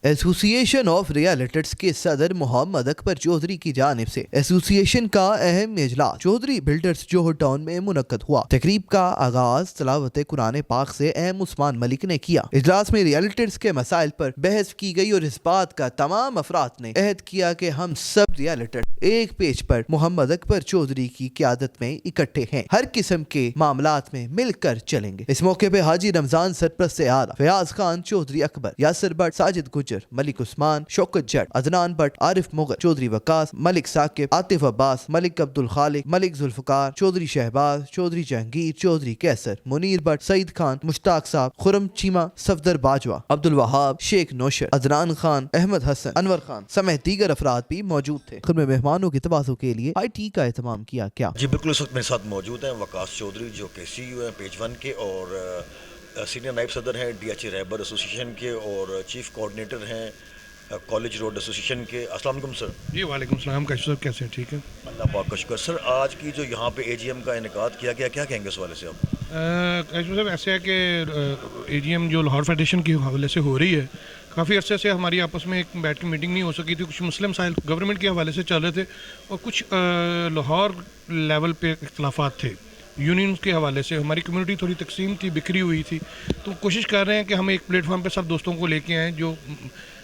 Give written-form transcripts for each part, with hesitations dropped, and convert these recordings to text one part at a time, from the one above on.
ایسوسی ایشن آف ریئلٹرز کے صدر محمد اکبر چودھری کی جانب سے ایسوسی ایشن کا اہم اجلاس چودھری بلڈرز جوہر ٹاؤن میں منعقد ہوا۔ تقریب کا آغاز تلاوت قرآن پاک سے ایم عثمان ملک نے کیا۔ اجلاس میں ریئلٹرز کے مسائل پر بحث کی گئی اور اس بات کا تمام افراد نے عہد کیا کہ ہم سب ریئلٹر ایک پیج پر محمد اکبر چودھری کی قیادت میں اکٹھے ہیں، ہر قسم کے معاملات میں مل کر چلیں گے۔ اس موقع پہ حاجی رمضان سرپرست اعلیٰ فیاض خان چودھری اکبر، یاسر بٹ، ساجد گجر، ملک عثمان، شوکت جٹ، عدنان بٹ، عارف مغل، چودھری وقاص، ملک ثاقب، عاطف عباس، ملک عبدالخالق، ملک ذوالفقار، چودھری شہباز، چودھری جہانگیر، چودھری کیسر، منیر بٹ، سعید خان، مشتاق صاحب، خرم چیمہ، صفدر باجوہ، عبدالوہاب، شیخ نوشر، عدنان خان، احمد حسن، انور خان سمیت دیگر افراد بھی موجود تھے۔ خدمت مہمانوں کے تواضع کے لیے آئی ٹی کا اہتمام کیا گیا۔ جی بالکل، اس وقت میرے ساتھ موجود ہیں وقاص چودھری جو کہ سی ایو ہیں پیج 1 کے اور سینئر نائب صدر ہیں ڈی ایچ اے رہبر ایسوسی ایشن کے اور چیف کوآرڈینیٹر ہیں کالج روڈ ایسوسی ایشن کے۔ السلام علیکم سر۔ جی وعلیکم السلام، کیسے ہیں؟ ٹھیک ہے، اللہ پاک کا شکر۔ سر آج کی جو یہاں پہ اے جی ایم کا انعقاد کیا گیا، کیا کہیں گے اس حوالے سے آپ؟ صاحب ایسے ہے کہ اے جی ایم جو لاہور فیڈریشن کے حوالے سے ہو رہی ہے، کافی عرصے سے ہماری آپس میں ایک بیٹھ کے میٹنگ نہیں ہو سکی تھی۔ کچھ مسئلے مسائل گورنمنٹ کے حوالے سے چل رہے تھے اور کچھ لاہور لیول پہ اختلافات تھے یونینز کے حوالے سے۔ ہماری کمیونٹی تھوڑی تقسیم تھی، بکھری ہوئی تھی، تو کوشش کر رہے ہیں کہ ہم ایک پلیٹ فارم پہ سب دوستوں کو لے کے آئیں۔ جو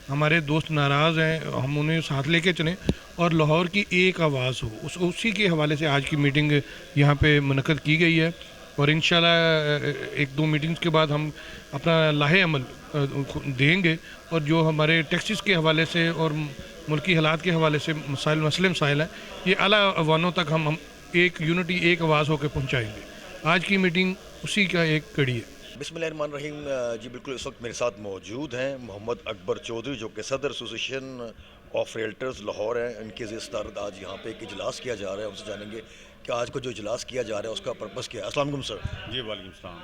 ہمارے دوست ناراض ہیں ہم انہیں ساتھ لے کے چلیں اور لاہور کی ایک آواز ہو، اسی کے حوالے سے آج کی میٹنگ یہاں پہ منعقد کی گئی ہے۔ اور انشاءاللہ ایک دو میٹنگز کے بعد ہم اپنا لاہے عمل دیں گے اور جو ہمارے ٹیکسز کے حوالے سے اور ملکی حالات کے حوالے سے مسائل ہیں، یہ اعلیٰ ایوانوں تک ہم ایک یونٹی، ایک آواز ہو کے پہنچائیں گے۔ آج کی میٹنگ اسی کا ایک کڑی ہے۔ بسم اللہ الرحمن الرحیم۔ جی بالکل، اس وقت میرے ساتھ موجود ہیں محمد اکبر چودھری جو کہ صدر ایسوسی ایشن آف ریئلٹرز لاہور ہیں۔ ان کے زیر صدارت آج یہاں پہ ایک اجلاس کیا جا رہا ہے، ان سے جانیں گے کہ آج کو جو اجلاس کیا جا رہا ہے اس کا پرپس کیا ہے۔ السلام علیکم سر۔ جی وعلیکم السلام۔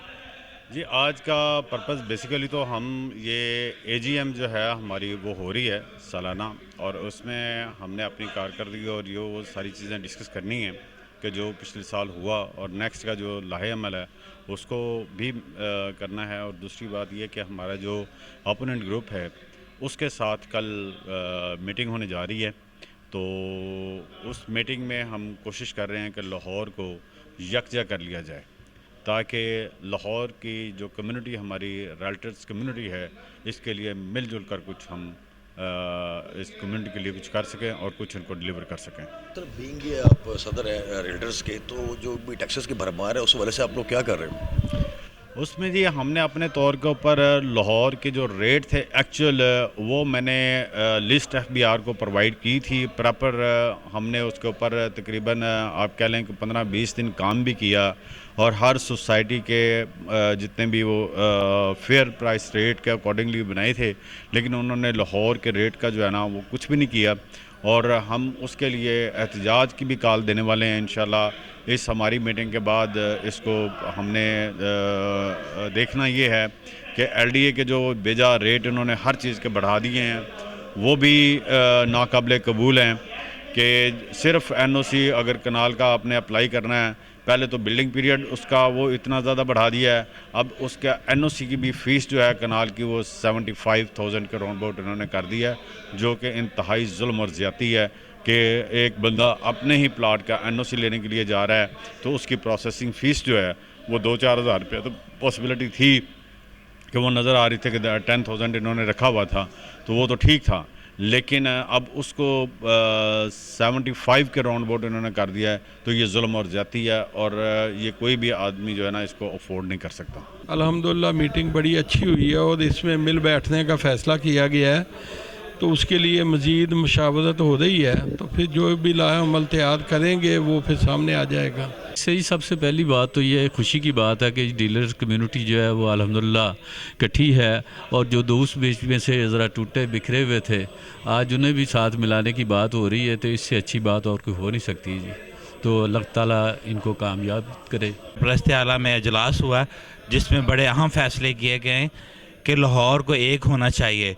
جی آج کا پرپس بیسیکلی تو ہم یہ اے جی ایم جو ہے ہماری وہ ہو رہی ہے سالانہ، اور اس میں ہم نے اپنی کارکردگی اور یہ وہ ساری چیزیں ڈسکس کرنی ہیں کہ جو پچھلے سال ہوا اور نیکسٹ کا جو لاہے عمل ہے اس کو بھی کرنا ہے۔ اور دوسری بات یہ کہ ہمارا جو اپوننٹ گروپ ہے اس کے ساتھ کل میٹنگ ہونے جا رہی ہے، تو اس میٹنگ میں ہم کوشش کر رہے ہیں کہ لاہور کو یکجا کر لیا جائے تاکہ لاہور کی جو کمیونٹی ہماری ریئلٹرز کمیونٹی ہے اس کے لیے مل جل کر کچھ ہم اس کمیونٹی کے لیے کچھ کر سکیں اور کچھ ان کو ڈیلیور کر سکیں۔ سر بینگ یہ آپ صدر ہیں ریئلٹرز کے، تو جو بھی ٹیکسز کی بھرمار ہے اس حوالے سے آپ لوگ کیا کر رہے ہیں؟ اس میں جی ہم نے اپنے طور کے اوپر لاہور کے جو ریٹ تھے ایکچوئل وہ میں نے لسٹ ایف بی آر کو پرووائڈ کی تھی پراپر۔ ہم نے اس کے اوپر تقریباً آپ کہہ لیں کہ 15-20 دن کام بھی کیا اور ہر سوسائٹی کے جتنے بھی وہ فیئر پرائس ریٹ کے اکارڈنگلی بنائے تھے، لیکن انہوں نے لاہور کے ریٹ کا جو ہے نا وہ کچھ بھی نہیں کیا، اور ہم اس کے لیے احتجاج کی بھی کال دینے والے ہیں انشاءاللہ۔ اس ہماری میٹنگ کے بعد اس کو ہم نے دیکھنا یہ ہے کہ ایل ڈی اے کے جو بیجا ریٹ انہوں نے ہر چیز کے بڑھا دیے ہیں وہ بھی ناقابل قبول ہیں، کہ صرف این او سی اگر کنال کا آپ نے اپلائی کرنا ہے، پہلے تو بلڈنگ پیریڈ اس کا وہ اتنا زیادہ بڑھا دیا ہے، اب اس کا این او سی کی بھی فیس جو ہے کنال کی وہ 75,000 کے راؤنڈ اباؤٹ انہوں نے کر دیا ہے، جو کہ انتہائی ظلم اور زیادتی ہے کہ ایک بندہ اپنے ہی پلاٹ کا این او سی لینے کے لیے جا رہا ہے تو اس کی پروسیسنگ فیس جو ہے وہ 2-4 ہزار روپے، تو پاسبلٹی تھی کہ وہ نظر آ رہی تھی کہ 10,000 انہوں نے رکھا ہوا تھا تو وہ تو ٹھیک تھا، لیکن اب اس کو 75 کے راؤنڈ اباؤٹ انہوں نے کر دیا ہے، تو یہ ظلم اور زیادتی ہے اور یہ کوئی بھی آدمی جو ہے نا اس کو افورڈ نہیں کر سکتا۔ الحمدللہ میٹنگ بڑی اچھی ہوئی ہے اور اس میں مل بیٹھنے کا فیصلہ کیا گیا ہے، تو اس کے لیے مزید مشاورت ہو رہی ہے، تو پھر جو بھی لاہے عمل تیار کریں گے وہ پھر سامنے آ جائے گا۔ صحیح، سب سے پہلی بات تو یہ خوشی کی بات ہے کہ ڈیلر کمیونٹی جو ہے وہ الحمدللہ کٹھی ہے، اور جو دوست بیچ میں سے ذرا ٹوٹے بکھرے ہوئے تھے آج انہیں بھی ساتھ ملانے کی بات ہو رہی ہے، تو اس سے اچھی بات اور کوئی ہو نہیں سکتی جی۔ تو اللہ تعالیٰ ان کو کامیاب کرے۔ پرست اعلیٰ میں اجلاس ہوا جس میں بڑے اہم فیصلے کیے گئے ہیں کہ لاہور کو ایک ہونا چاہیے۔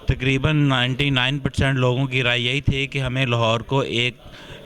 تقریباً 99% لوگوں کی رائے یہی تھی کہ ہمیں لاہور کو ایک